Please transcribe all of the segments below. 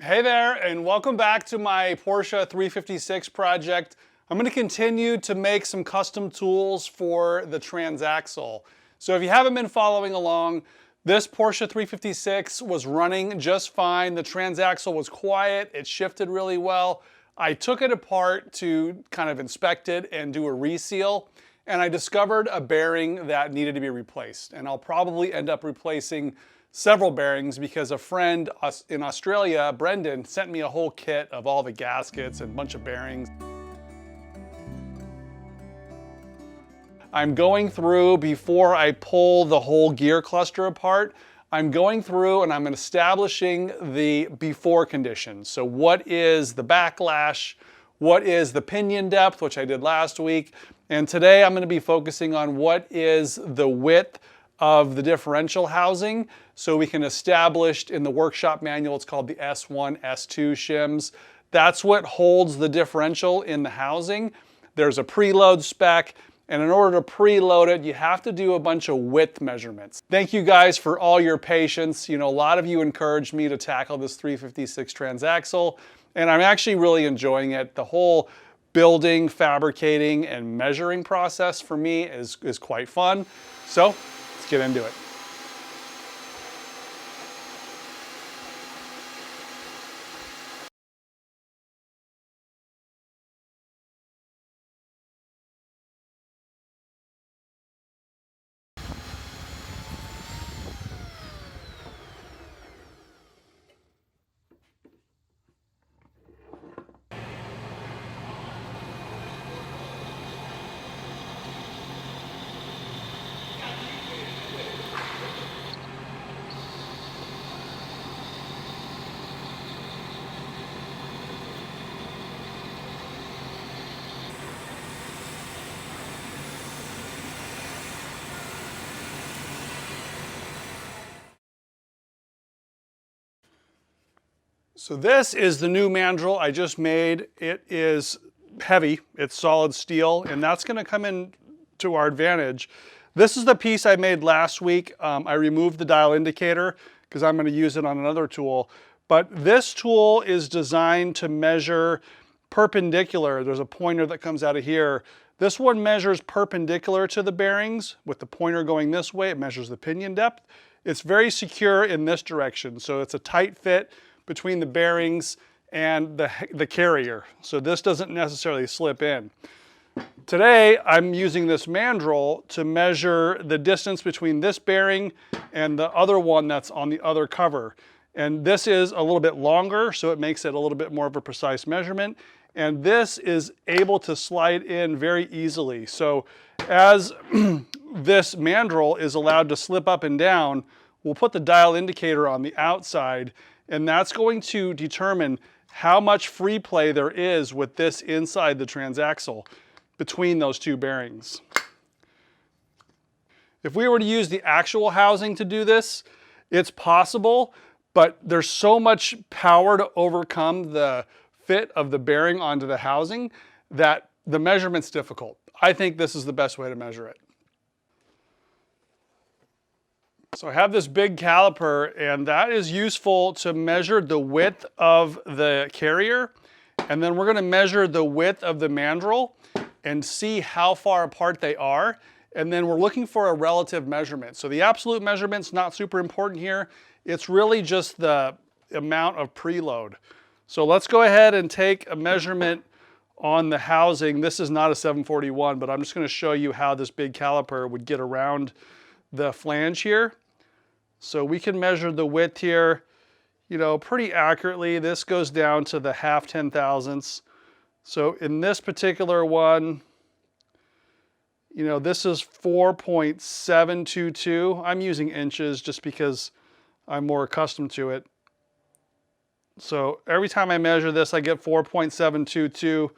Hey there, and welcome back to my Porsche 356 project. I'm going to continue to make some custom tools for the Transaxle. So if you haven't been following along, this Porsche 356 was running just fine. The Transaxle was quiet, it shifted really well. I took it apart to kind of inspect it and do a reseal, and I discovered a bearing that needed to be replaced. And I'll probably end up replacing several bearings because a friend in Australia, Brendan, sent me a whole kit of all the gaskets and a bunch of bearings. I'm going through, before I pull the whole gear cluster apart, I'm going through and I'm establishing the before conditions. So what is the backlash? What is the pinion depth, which I did last week? And today I'm going to be focusing on what is the width of the differential housing, so we can establish in the workshop manual, it's called the S1, S2 shims. That's what holds the differential in the housing. There's a preload spec, and in order to preload it, you have to do a bunch of width measurements. Thank you guys for all your patience. You know, a lot of you encouraged me to tackle this 356 Transaxle, and I'm actually really enjoying it. The whole building, fabricating, and measuring process for me is quite fun. So let's get into it. So this is the new mandrel I just made. It is heavy, it's solid steel, and that's going to come in to our advantage. This is the piece I made last week. I removed the dial indicator because I'm going to use it on another tool. But this tool is designed to measure perpendicular. There's a pointer that comes out of here. This one measures perpendicular to the bearings. With the pointer going this way, it measures the pinion depth. It's very secure in this direction, so it's a tight fit between the bearings and the carrier. So this doesn't necessarily slip in. Today, I'm using this mandrel to measure the distance between this bearing and the other one that's on the other cover. And this is a little bit longer, so it makes it a little bit more of a precise measurement. And this is able to slide in very easily. So as this mandrel is allowed to slip up and down, we'll put the dial indicator on the outside, and that's going to determine how much free play there is with this inside the Transaxle between those two bearings. If we were to use the actual housing to do this, it's possible, but there's so much power to overcome the fit of the bearing onto the housing that the measurement's difficult. I think this is the best way to measure it. So I have this big caliper, and that is useful to measure the width of the carrier. And then we're going to measure the width of the mandrel and see how far apart they are. And then we're looking for a relative measurement. So the absolute measurement's not super important here. It's really just the amount of preload. So let's go ahead and take a measurement on the housing. This is not a 741, but I'm just going to show you how this big caliper would get around the flange here. So we can measure the width here, you know, pretty accurately. This goes down to the half 10,000ths. So in this particular one, you know, this is 4.722. I'm using inches just because I'm more accustomed to it. So every time I measure this, I get 4.722.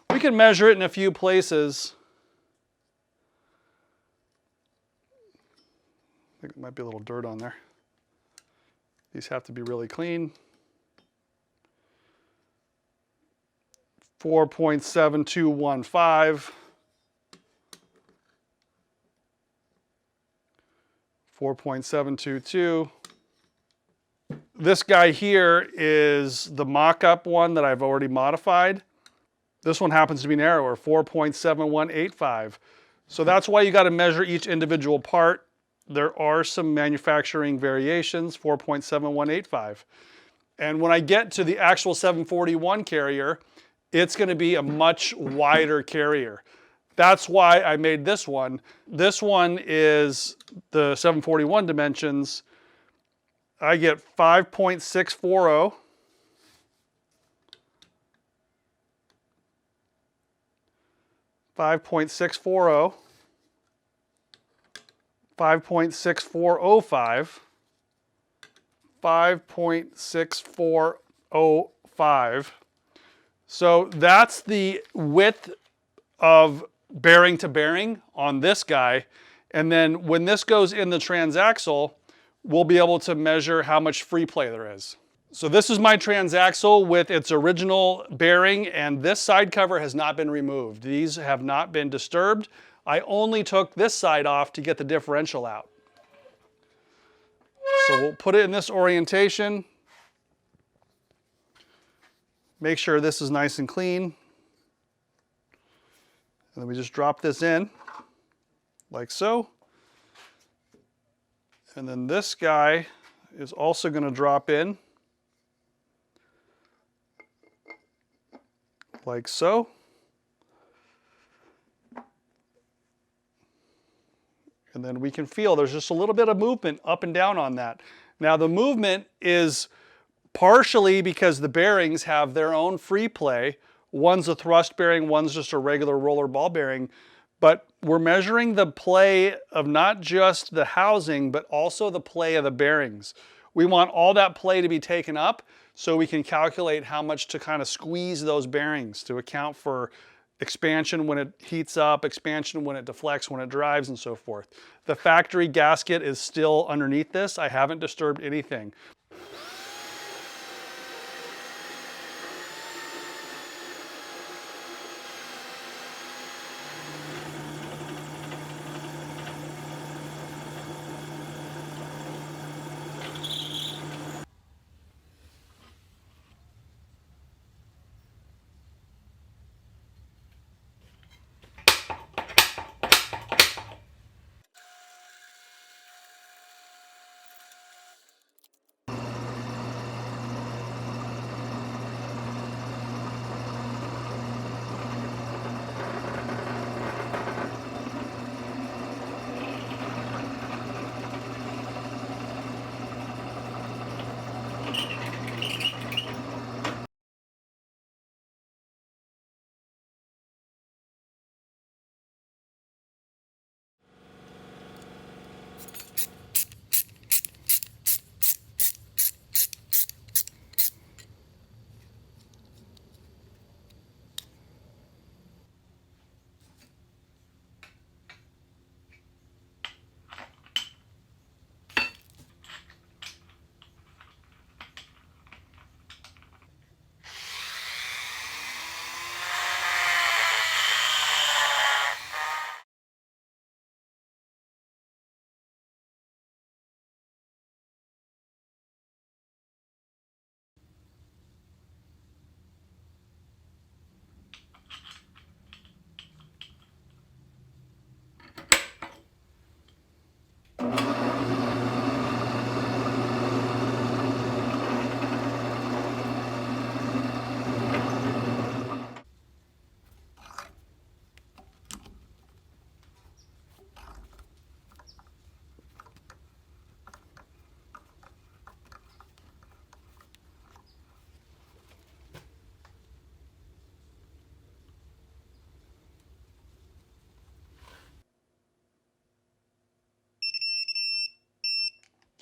We can measure it in a few places. I think there might be a little dirt on there. These have to be really clean. 4.7215. 4.722. This guy here is the mock-up one that I've already modified. This one happens to be narrower, 4.7185. So that's why you got to measure each individual part. There are some manufacturing variations, 4.7185. And when I get to the actual 741 carrier, it's going to be a much wider carrier. That's why I made this one. This one is the 741 dimensions. I get 5.640. 5.640, 5.6405, 5.6405. So that's the width of bearing to bearing on this guy. And then when this goes in the transaxle, we'll be able to measure how much free play there is. So this is my transaxle with its original bearing, and this side cover has not been removed. These have not been disturbed. I only took this side off to get the differential out. So we'll put it in this orientation. Make sure this is nice and clean. And then we just drop this in, like so. And then this guy is also going to drop in, like so. And then we can feel there's just a little bit of movement up and down on that. Now the movement is partially because the bearings have their own free play. One's a thrust bearing, one's just a regular roller ball bearing. But we're measuring the play of not just the housing, but also the play of the bearings. We want all that play to be taken up so we can calculate how much to kind of squeeze those bearings to account for expansion when it heats up, expansion when it deflects, when it drives, and so forth. The factory gasket is still underneath this. I haven't disturbed anything.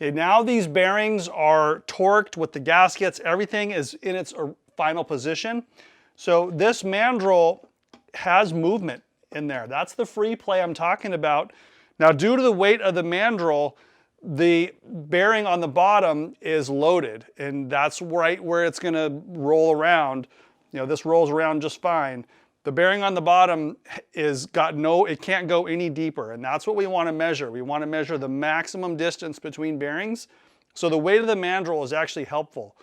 Okay, now these bearings are torqued with the gaskets. Everything is in its final position. So this mandrel has movement in there. That's the free play I'm talking about. Now, due to the weight of the mandrel, the bearing on the bottom is loaded, and that's right where it's going to roll around. You know, this rolls around just fine. The bearing on the bottom it can't go any deeper, and that's what we want to measure. We want to measure the maximum distance between bearings So the weight of the mandrel is actually helpful.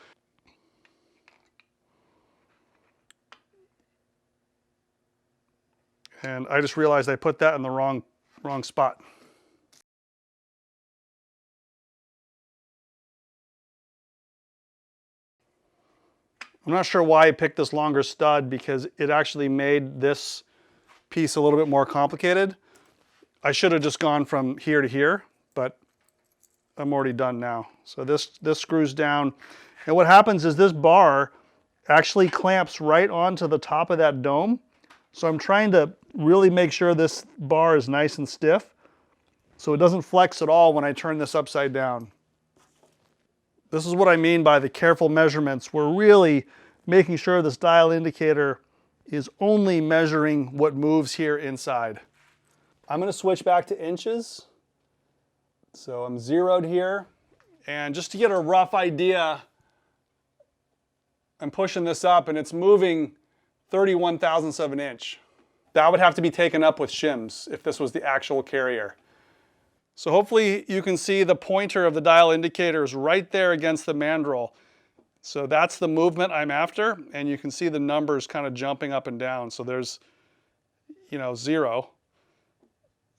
And I just realized I put that in the wrong spot. I'm not sure why I picked this longer stud, because it actually made this piece a little bit more complicated. I should have just gone from here to here, but I'm already done now. So this screws down. And what happens is this bar actually clamps right onto the top of that dome. So I'm trying to really make sure this bar is nice and stiff so it doesn't flex at all when I turn this upside down. This is what I mean by the careful measurements. We're really making sure this dial indicator is only measuring what moves here inside. I'm going to switch back to inches. So I'm zeroed here. And just to get a rough idea, I'm pushing this up and it's moving 31 thousandths of an inch. That would have to be taken up with shims if this was the actual carrier. So hopefully you can see the pointer of the dial indicator is right there against the mandrel. So that's the movement I'm after, and you can see the numbers kind of jumping up and down. So there's, 0,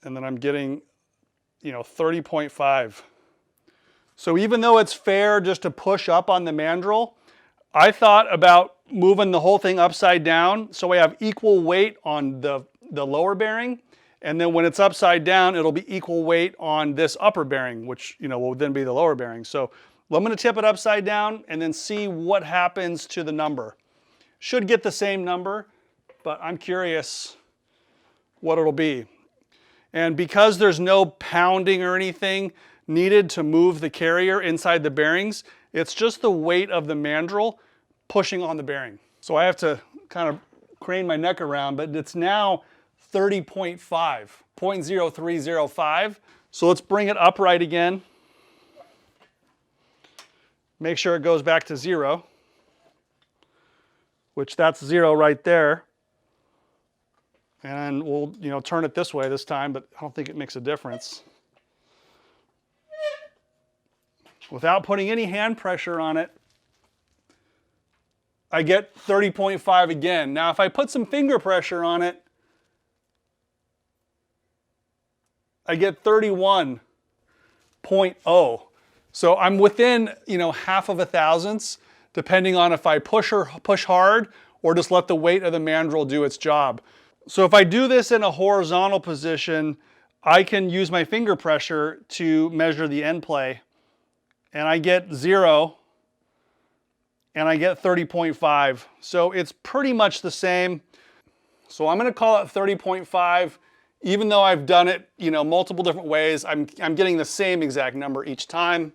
and then I'm getting, 30.5. So even though it's fair just to push up on the mandrel, I thought about moving the whole thing upside down so I have equal weight on the lower bearing, and then when it's upside down, it'll be equal weight on this upper bearing, which will then be the lower bearing. So I'm going to tip it upside down and then see what happens to the number. Should get the same number, but I'm curious what it'll be. And because there's no pounding or anything needed to move the carrier inside the bearings, it's just the weight of the mandrel pushing on the bearing. So I have to kind of crane my neck around, but it's now 30.5, 0.0305. So let's bring it upright again. Make sure it goes back to 0, which that's 0 right there. And we'll, turn it this way this time, but I don't think it makes a difference. Without putting any hand pressure on it, I get 30.5 again. Now, if I put some finger pressure on it, I get 31.0. So I'm within, half of a thousandths, depending on if I push hard or just let the weight of the mandrel do its job. So if I do this in a horizontal position, I can use my finger pressure to measure the end play, and I get 0, and I get 30.5. So it's pretty much the same. So I'm going to call it 30.5. Even though I've done it, multiple different ways, I'm getting the same exact number each time.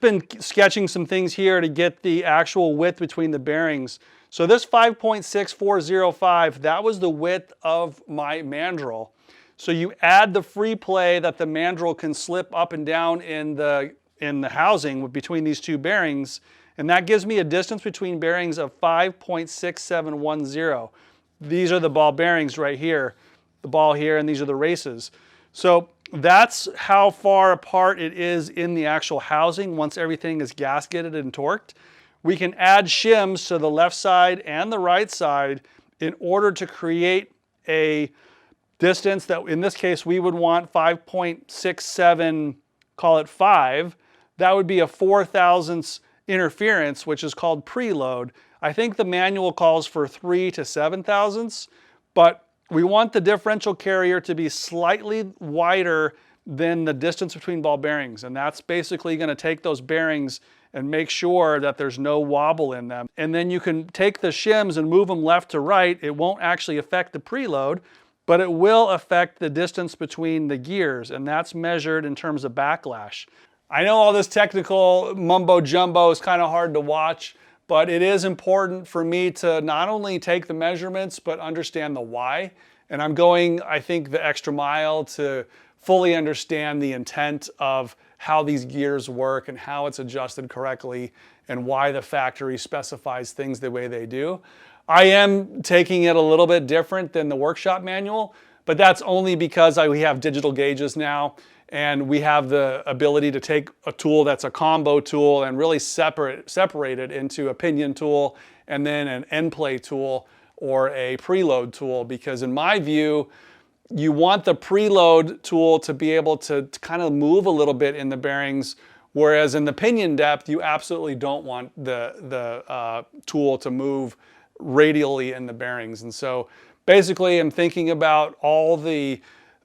Been sketching some things here to get the actual width between the bearings. So this 5.6405, that was the width of my mandrel. So you add the free play that the mandrel can slip up and down in the housing between these two bearings, and that gives me a distance between bearings of 5.6710. These are the ball bearings right here. The ball here, and these are the races. So that's how far apart it is in the actual housing once everything is gasketed and torqued. We can add shims to the left side and the right side in order to create a distance that, in this case, we would want 5.67, call it 5. That would be a 4 thousandths interference, which is called preload. I think the manual calls for 3 to 7 thousandths, but we want the differential carrier to be slightly wider than the distance between ball bearings, and that's basically going to take those bearings and make sure that there's no wobble in them. And then you can take the shims and move them left to right. It won't actually affect the preload, but it will affect the distance between the gears, and that's measured in terms of backlash. I know all this technical mumbo jumbo is kind of hard to watch, but it is important for me to not only take the measurements, but understand the why. And I'm going, I think, the extra mile to fully understand the intent of how these gears work and how it's adjusted correctly and why the factory specifies things the way they do. I am taking it a little bit different than the workshop manual, but that's only because we have digital gauges now, and we have the ability to take a tool that's a combo tool and really separate it into a pinion tool and then an end play tool or a preload tool, because in my view, you want the preload tool to be able to kind of move a little bit in the bearings, whereas in the pinion depth, you absolutely don't want the tool to move radially in the bearings. And so basically I'm thinking about all the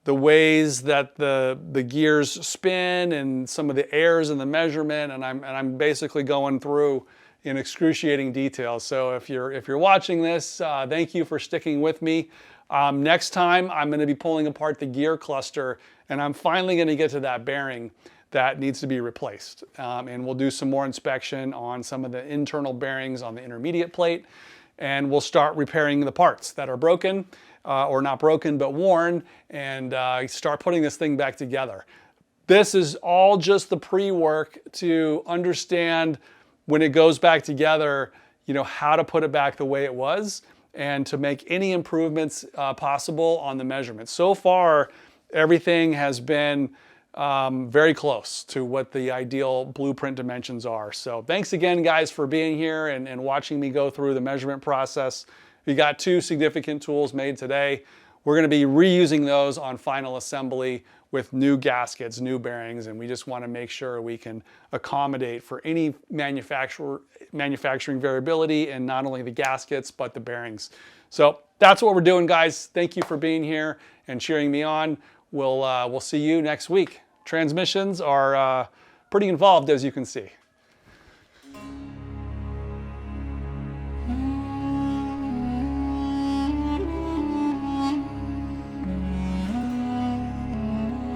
ways that the gears spin and some of the errors in the measurement, and I'm basically going through in excruciating detail. So if you're watching this, thank you for sticking with me. Next time I'm going to be pulling apart the gear cluster, and I'm finally going to get to that bearing that needs to be replaced. And we'll do some more inspection on some of the internal bearings on the intermediate plate, and we'll start repairing the parts that are broken, or not broken, but worn, and start putting this thing back together. This is all just the pre-work to understand when it goes back together, you know, how to put it back the way it was and to make any improvements possible on the measurements. So far, everything has been very close to what the ideal blueprint dimensions are. So thanks again, guys, for being here and watching me go through the measurement process. We got 2 significant tools made today. We're going to be reusing those on final assembly with new gaskets, new bearings, and we just want to make sure we can accommodate for any manufacturing variability in not only the gaskets, but the bearings. So that's what we're doing, guys. Thank you for being here and cheering me on. We'll see you next week. Transmissions are pretty involved, as you can see.